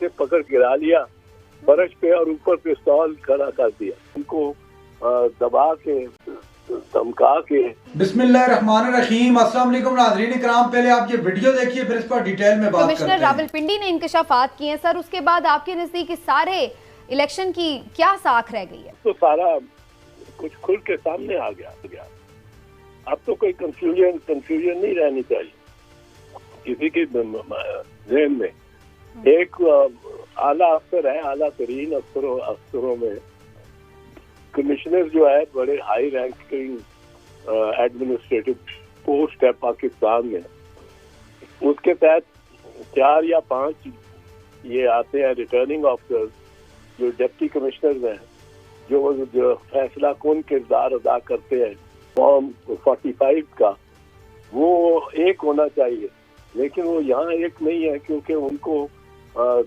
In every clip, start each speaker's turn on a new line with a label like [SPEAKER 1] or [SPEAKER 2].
[SPEAKER 1] से पकड़ गिरा लिया फर्श पे और ऊपर पिस्तौल खड़ा कर दिया, उनको दबा के धमका के।
[SPEAKER 2] बिस्मिल्लाहिर्रहमानिर्रहीम। अस्सलाम वालेकुम नाज़रीन इकराम, पहले आप ये वीडियो देखिए फिर इस पर डिटेल में बात करते हैं।
[SPEAKER 3] कमिश्नर रावलपिंडी ने इंकशाफात किए हैं सर, उसके बाद आपके नजदीक सारे इलेक्शन की क्या साख रह गई है?
[SPEAKER 1] तो सारा कुछ खुल के सामने आ गया। अब तो कोई कंफ्यूजन नहीं रहनी चाहिए किसी के ज़हन में। एक आला अफसर है, आला तरीन अफसरों में कमिश्नर जो है, बड़े हाई रैंकिंग एडमिनिस्ट्रेटिव पोस्ट है पाकिस्तान में, उसके तहत 4 या 5 ये आते हैं रिटर्निंग ऑफिसर्स जो डिप्टी कमिश्नर हैं, जो फैसला कौन किरदार अदा करते हैं फॉर्म 45 का, वो एक होना चाहिए। लेकिन वो यहाँ एक नहीं है, क्योंकि उनको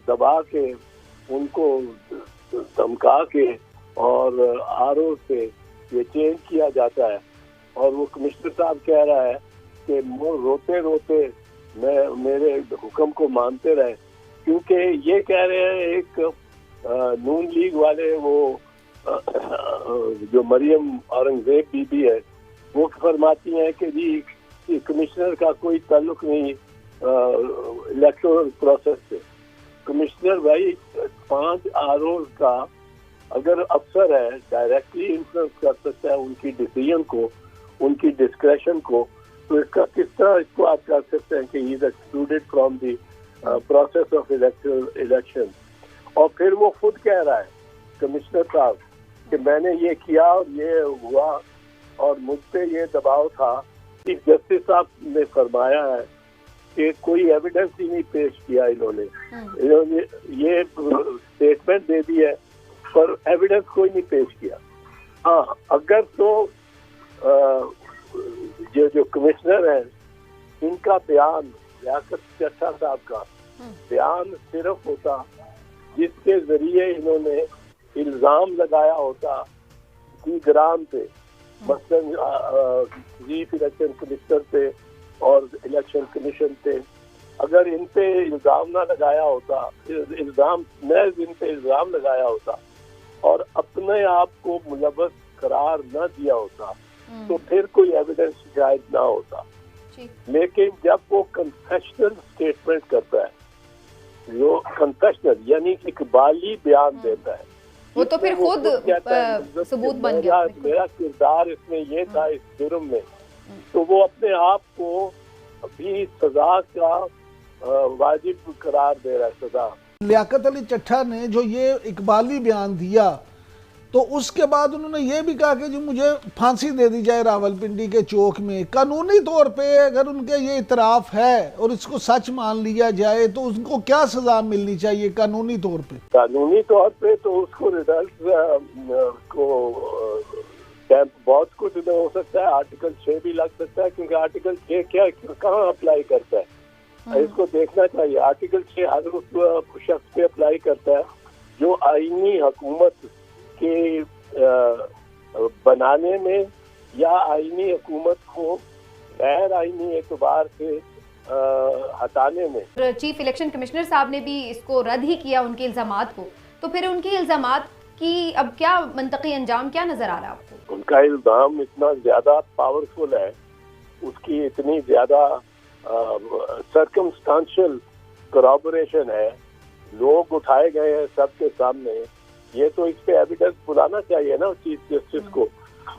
[SPEAKER 1] दबा के, उनको धमका के और आरओ से ये चेंज किया जाता है। और वो कमिश्नर साहब कह रहा है कि रोते रोते मेरे हुक्म को मानते रहे, क्योंकि ये कह रहे हैं एक नून लीग वाले, वो जो मरियम औरंगजेब बीबी है, वो फरमाती हैं कि जी कमिश्नर का कोई ताल्लुक नहीं इलेक्टोरल प्रोसेस से। कमिश्नर भाई 5 आरओ का अगर अफसर है, डायरेक्टली इन्फ्लुएंस कर सकता है उनकी डिसीजन को, उनकी डिस्क्रेशन को, तो इसका किस तरह इसको आप कर सकते हैं कि he is excluded from the process of election. और फिर वो खुद कह रहा है कमिश्नर साहब कि मैंने ये किया और ये हुआ और मुझ पे ये दबाव था। चीफ जस्टिस साहब ने फरमाया है कि कोई एविडेंस ही नहीं पेश किया इन्होंने ये स्टेटमेंट दे दी है पर एविडेंस कोई नहीं पेश किया। हाँ, अगर तो जो कमिश्नर है, इनका बयान, लियाकत चट्टा साहब का बयान सिर्फ होता जिसके जरिए इन्होंने इल्जाम लगाया होता निगरान पे, मसलन चीफ इलेक्शन कमिश्नर पे और इलेक्शन कमीशन पे, अगर इन पे इल्जाम ना लगाया होता, इन पे इल्जाम लगाया होता और अपने आप को मुलव्वस करार न दिया होता, तो फिर कोई एविडेंस शायद ना होता। लेकिन जब वो कन्फेशनल स्टेटमेंट करता है, जो कन्फेशनल यानी इकबाली बयान देता है,
[SPEAKER 3] वो तो फिर खुद सबूत बन गया,
[SPEAKER 1] मेरा किरदार इसमें ये था इस जुर्म में, तो वो अपने आप को भी सजा का वाजिब करार दे रहा है, सजा।
[SPEAKER 4] लियाकत अली चट्टा ने जो ये इकबाली बयान दिया, तो उसके बाद उन्होंने ये भी कहा कि जो मुझे फांसी दे दी जाए रावलपिंडी के चौक में। कानूनी तौर पे अगर उनके ये इतराफ है और इसको सच मान लिया जाए तो उनको क्या सजा मिलनी चाहिए कानूनी तौर पे?
[SPEAKER 1] कानूनी तौर पे तो उसको रिजल्ट को कैंप बहुत कुछ हो सकता है, आर्टिकल 6 भी लग सकता है, क्योंकि आर्टिकल 6 क्या कहाँ अप्लाई करता है, इसको देखना चाहिए। आर्टिकल 6 हर उस शख्स पे अप्लाई करता है जो आईनी हुकूमत के बनाने में या आईनी हुकूमत को गैर आईनी एतबार से हटाने में।
[SPEAKER 3] चीफ इलेक्शन कमिश्नर साहब ने भी इसको रद्द ही किया, उनके इल्जामात को। तो फिर उनकी इल्जामात की अब क्या मंतकी अंजाम क्या नजर आ रहा है आपको?
[SPEAKER 1] उनका इल्जाम इतना ज्यादा पावरफुल है, उसकी इतनी ज्यादा सर्कमस्टांशियल करॉबोरेशन है, लोग उठाए गए हैं सबके सामने। ये तो इस पे एविडेंस बुलाना चाहिए ना, चीफ जस्टिस को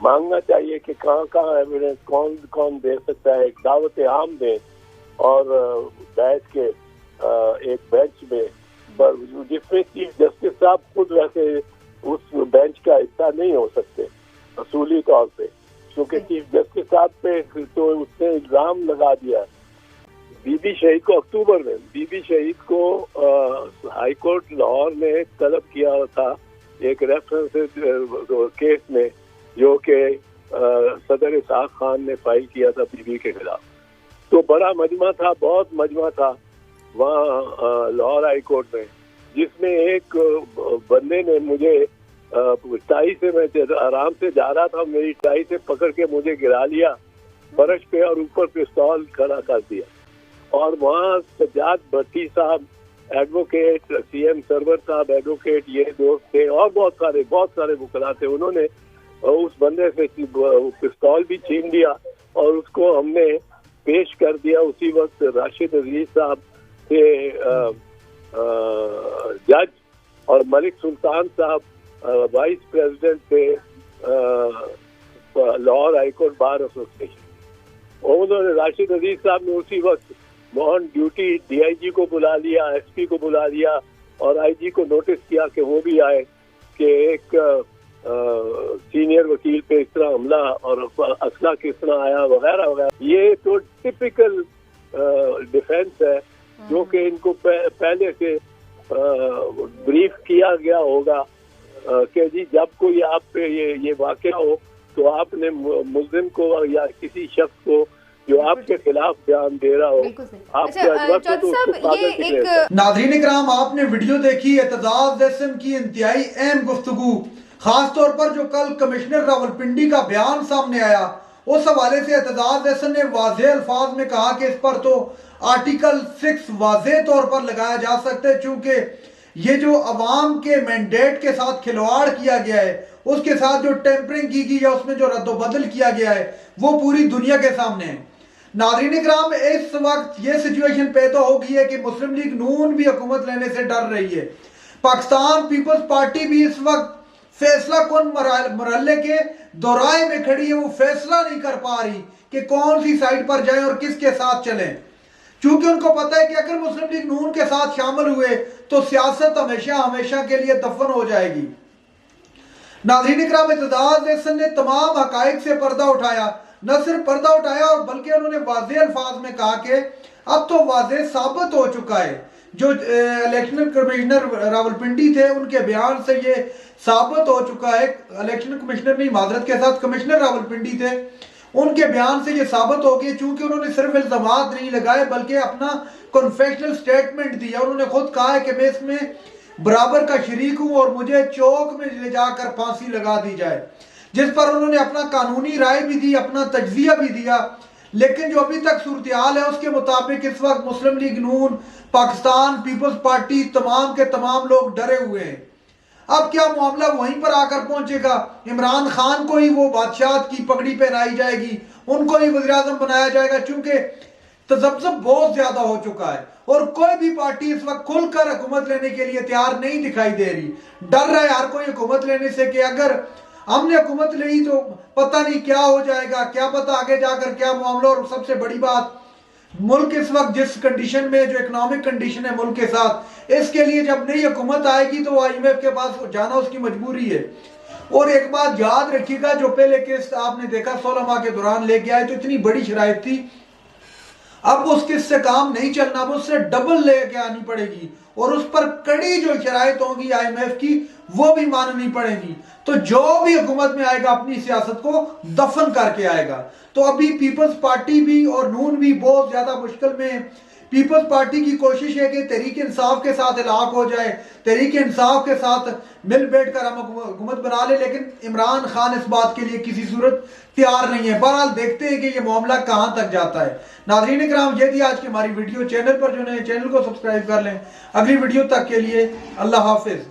[SPEAKER 1] मांगना चाहिए कि कहाँ कहाँ एविडेंस कौन कौन दे सकता है, एक दावत आम दें और बैठ के एक बेंच में, पर जिसमें चीफ जस्टिस साहब खुद वैसे उस बेंच का हिस्सा नहीं हो सकते असूली तौर पे, क्योंकि चीफ जस्टिस साहब पे तो उसने इल्जाम लगा दिया। बीबी शहीद को अक्टूबर में बीबी शहीद को हाई कोर्ट लाहौर ने तलब किया था एक रेफरेंस केस में, जो कि सदर इसहाक खान ने फाइल किया था बीबी के खिलाफ। तो बड़ा मजमा था, बहुत मजमा था वहाँ लाहौर हाई कोर्ट में, जिसमें एक बंदे ने मुझे टाई से, मैं आराम से जा रहा था, मेरी टाई से पकड़ के मुझे गिरा लिया फर्श पे और ऊपर पिस्तौल खड़ा कर दिया। और वहाँ सज्जाद भट्टी साहब एडवोकेट सीएम सरवर साहब, एडवोकेट ये दोस्त थे और बहुत सारे वकला थे। उन्होंने उस बंदे से पिस्तौल भी छीन लिया और उसको हमने पेश कर दिया। उसी वक्त राशिद अजीज साहब थे जज और मलिक सुल्तान साहब वाइस प्रेसिडेंट थे लाहौर हाईकोर्ट बार एसोसिएशन। और उन्होंने राशिद अजीज साहब ने उसी वक्त ऑन ड्यूटी डीआईजी को बुला लिया, एसपी को बुला लिया और आईजी को नोटिस किया कि वो भी आए कि एक सीनियर वकील पे इस तरह हमला और असला किस तरह आया वगैरह वगैरह। ये तो टिपिकल डिफेंस है जो कि इनको पहले से ब्रीफ किया गया होगा कि जी जब कोई आप पे ये वाकया हो तो आपने मुल्जिम को या किसी शख्स को जो आपके खिलाफ बयान दे रहा हो
[SPEAKER 2] नाज़रीन इकराम, आपने वीडियो देखी एतजाज एहसन की इंतहाई अहम गुफ्तगू, खास तौर पर जो कल कमिश्नर रावलपिंडी का बयान सामने आया उस हवाले से एतजाज एहसन ने वाज़ेह अल्फाज में कहा कि इस पर तो आर्टिकल 6 वाज़ेह तौर पर लगाया जा सकता है, चूंकि ये जो अवाम के मैंडेट के साथ खिलवाड़ किया गया है, उसके साथ जो टेम्परिंग की गई है, उसमें जो रद्दोबदल किया गया है वो पूरी दुनिया के सामने है। नाज़रीन इकराम, इस वक्त ये सिचुएशन पैदा हो गई है कि मुस्लिम लीग नून भी हुकूमत लेने से डर रही है। पाकिस्तान पीपल्स पार्टी भी इस वक्त फैसला कौन मरहले के दौराए में खड़ी है, वो फैसला नहीं कर पा रही कि कौन सी साइड पर जाएं और किसके साथ चलें, क्योंकि उनको पता है कि अगर मुस्लिम लीग नून के साथ शामिल हुए तो सियासत हमेशा हमेशा के लिए दफन हो जाएगी। नाज़रीन इकराम, एतजाज एहसन ने तमाम हकाइक से पर्दा उठाया, न सिर्फ पर्दा उठाया और बल्कि उन्होंने वाज़ेह अल्फाज में कहा कि अब तो वाज़ेह साबित हो चुका है, जो इलेक्शन कमिश्नर रावलपिंडी थे उनके बयान से ये साबित हो चुका है। इलेक्शन कमिश्नर नहीं, माजरत के साथ कमिश्नर रावलपिंडी थे, उनके बयान से ये साबित हो गया, चूंकि उन्होंने सिर्फ इल्जामात नहीं लगाए बल्कि अपना कन्फेशनल स्टेटमेंट दिया। उन्होंने खुद कहा है कि मैं इसमें बराबर का शरीक हूं और मुझे चौक में ले जाकर फांसी लगा दी जाए, जिस पर उन्होंने अपना कानूनी राय भी दी, अपना तजजिया भी दिया। लेकिन जो अभी तक सूरत हाल है उसके मुताबिक इस वक्त मुस्लिम लीग नून, पाकिस्तान पीपल्स पार्टी, तमाम के तमाम लोग डरे हुए हैं। अब क्या मामला वहीं पर आकर पहुंचेगा? इमरान खान को ही वो बादशाह की पगड़ी पहनाई जाएगी, उनको ही वज़ीर आज़म बनाया जाएगा, चूंकि तज़ब्ज़ुब बहुत ज्यादा हो चुका है और कोई भी पार्टी इस वक्त खुलकर हुकूमत लेने के लिए तैयार नहीं दिखाई दे रही। डर रहा है हर कोई हुकूमत लेने से कि अगर हमने हुकूमत ली तो पता नहीं क्या हो जाएगा, क्या पता आगे जाकर क्या मामला। और सबसे बड़ी बात, मुल्क इस वक्त जिस कंडीशन में, जो इकोनॉमिक कंडीशन है मुल्क के साथ, इसके लिए जब नई हुकूमत आएगी तो IMF के पास जाना उसकी मजबूरी है। और एक बात याद रखिएगा, जो पहले केस आपने देखा 16 माह के दौरान लेके आए तो इतनी बड़ी शराइत थी, अब उस किस से काम नहीं चलना, अब उससे डबल लेके आनी पड़ेगी और उस पर कड़ी जो शराइत होंगी IMF की वो भी माननी पड़ेगी। तो जो भी हुकूमत में आएगा अपनी सियासत को दफन करके आएगा। तो अभी पीपल्स पार्टी भी और नून भी बहुत ज्यादा मुश्किल में। पीपल्स पार्टी की कोशिश है कि तहरीक इंसाफ के साथ इलाक हो जाए, तहरीक इंसाफ के साथ मिल बैठ कर हम हुकूमत बना ले, लेकिन इमरान खान इस बात के लिए किसी सूरत तैयार नहीं है। बहरहाल देखते हैं कि ये मामला कहां तक जाता है। नाज़रीन इकराम, ये थी आज की हमारी वीडियो। चैनल पर जो नए चैनल को सब्सक्राइब कर लें। अगली वीडियो तक के लिए अल्लाह हाफिज।